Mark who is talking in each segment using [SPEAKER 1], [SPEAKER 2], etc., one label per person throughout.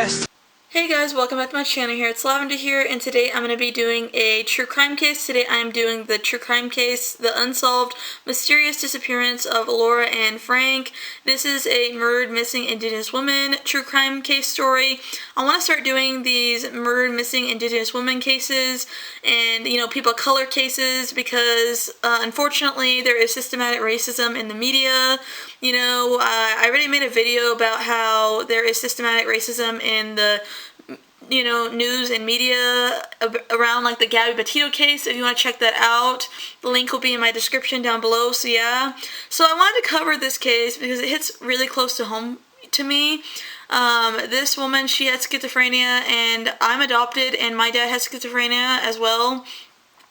[SPEAKER 1] best.
[SPEAKER 2] Hey guys, welcome back to my channel here. It's Lavender here, and today I'm going to be doing a true crime case. Today I am doing the true crime case, the unsolved mysterious disappearance of Laura and Frank. This is a murdered missing Indigenous woman true crime case story. I want to start doing these murdered missing Indigenous women cases and, people of color cases because, unfortunately, there is systematic racism in the media. I already made a video about how there is systematic racism in the news and media around like the Gabby Petito case. If you want to check that out, the link will be in my description down below. So yeah, so I wanted to cover this case because it hits really close to home to me. This woman, she had schizophrenia, and I'm adopted, and my dad has schizophrenia as well.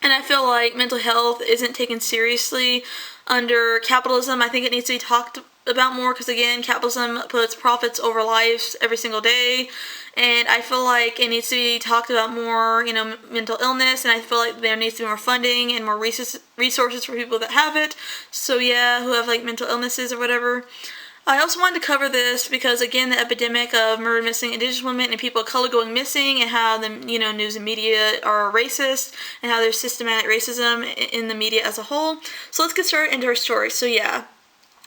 [SPEAKER 2] And I feel like mental health isn't taken seriously under capitalism. I think it needs to be talked about more because, again, capitalism puts profits over lives every single day. And I feel like it needs to be talked about more, mental illness. And I feel like there needs to be more funding and more resources for people that have it. So, yeah, who have, like, mental illnesses or whatever. I also wanted to cover this because, again, the epidemic of murdered missing Indigenous women and people of color going missing, and how the news and media are racist, and how there's systematic racism in the media as a whole. So let's get started into her story. So yeah.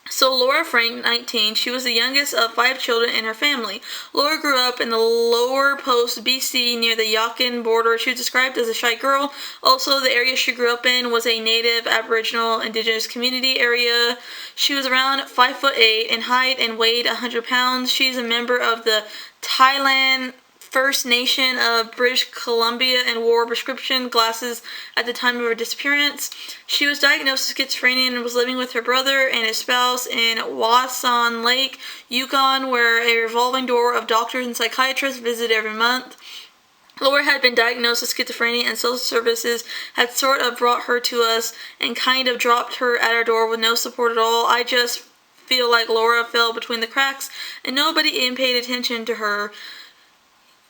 [SPEAKER 2] So Laura Frank, 19, she was the youngest of 5 children in her family. Laura grew up in the Lower Post, BC, near the Yukon border. She was described as a shy girl. Also, the area she grew up in was a native Aboriginal Indigenous community area. She was around 5'8" in height and weighed 100 pounds. She's a member of the Thailand First Nation of British Columbia and wore prescription glasses at the time of her disappearance. She was diagnosed with schizophrenia and was living with her brother and his spouse in Wasson Lake, Yukon, where a revolving door of doctors and psychiatrists visited every month. Laura had been diagnosed with schizophrenia, and social services had sort of brought her to us and kind of dropped her at our door with no support at all. I just feel like Laura fell between the cracks and nobody even paid attention to her.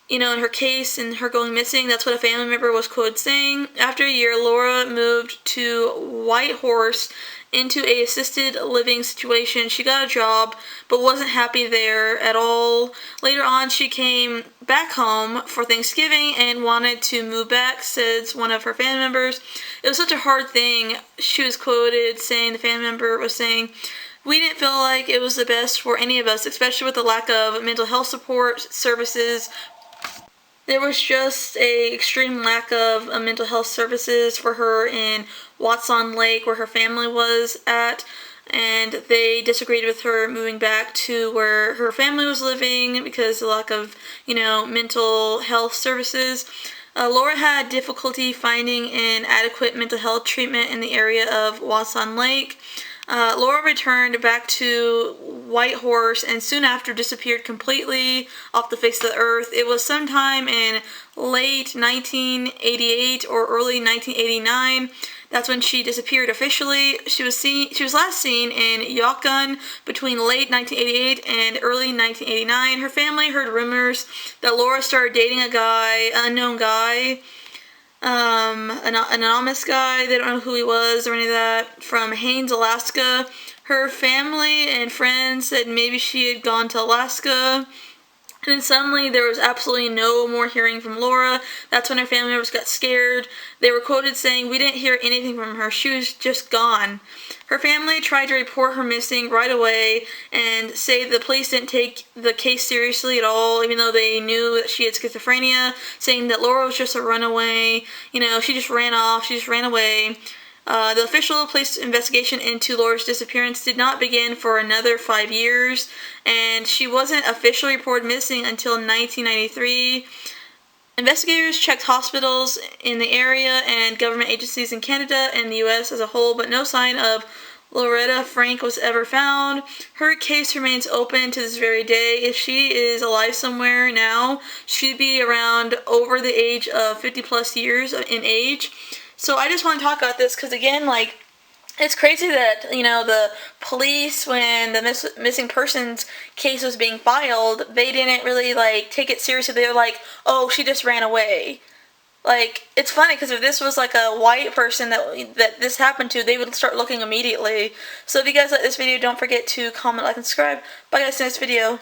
[SPEAKER 2] In her case and her going missing. That's what a family member was quoted saying. After a year, Laura moved to Whitehorse into a assisted living situation. She got a job, but wasn't happy there at all. Later on, she came back home for Thanksgiving and wanted to move back, says one of her family members. It was such a hard thing. She was quoted saying, the family member was saying, "We didn't feel like it was the best for any of us, especially with the lack of mental health support services. There was just a extreme lack of mental health services for her in Watson Lake, where her family was at, and they disagreed with her moving back to where her family was living because of the lack of, mental health services. Laura had difficulty finding an adequate mental health treatment in the area of Watson Lake. Laura returned back to Whitehorse and soon after disappeared completely off the face of the earth. It was sometime in late 1988 or early 1989. That's when she disappeared officially. She was last seen in Yukon between late 1988 and early 1989. Her family heard rumors that Laura started dating a guy, unknown guy. An anonymous guy, they don't know who he was or any of that, from Haines, Alaska. Her family and friends said maybe she had gone to Alaska. And then suddenly there was absolutely no more hearing from Laura. That's when her family members got scared. They were quoted saying, "We didn't hear anything from her. She was just gone." Her family tried to report her missing right away and say the police didn't take the case seriously at all, even though they knew that she had schizophrenia, saying that Laura was just a runaway. She just ran off. She just ran away. The official police investigation into Laura's disappearance did not begin for another 5 years, and she wasn't officially reported missing until 1993. Investigators checked hospitals in the area and government agencies in Canada and the U.S. as a whole, but no sign of Loretta Frank was ever found. Her case remains open to this very day. If she is alive somewhere now, she'd be around over the age of 50 plus years in age. So I just want to talk about this because, again, it's crazy that, the police, when the missing persons case was being filed, they didn't really, take it seriously. They were like, "Oh, she just ran away." It's funny because if this was, a white person that this happened to, they would start looking immediately. So if you guys like this video, don't forget to comment, like, and subscribe. Bye, guys. See you next video.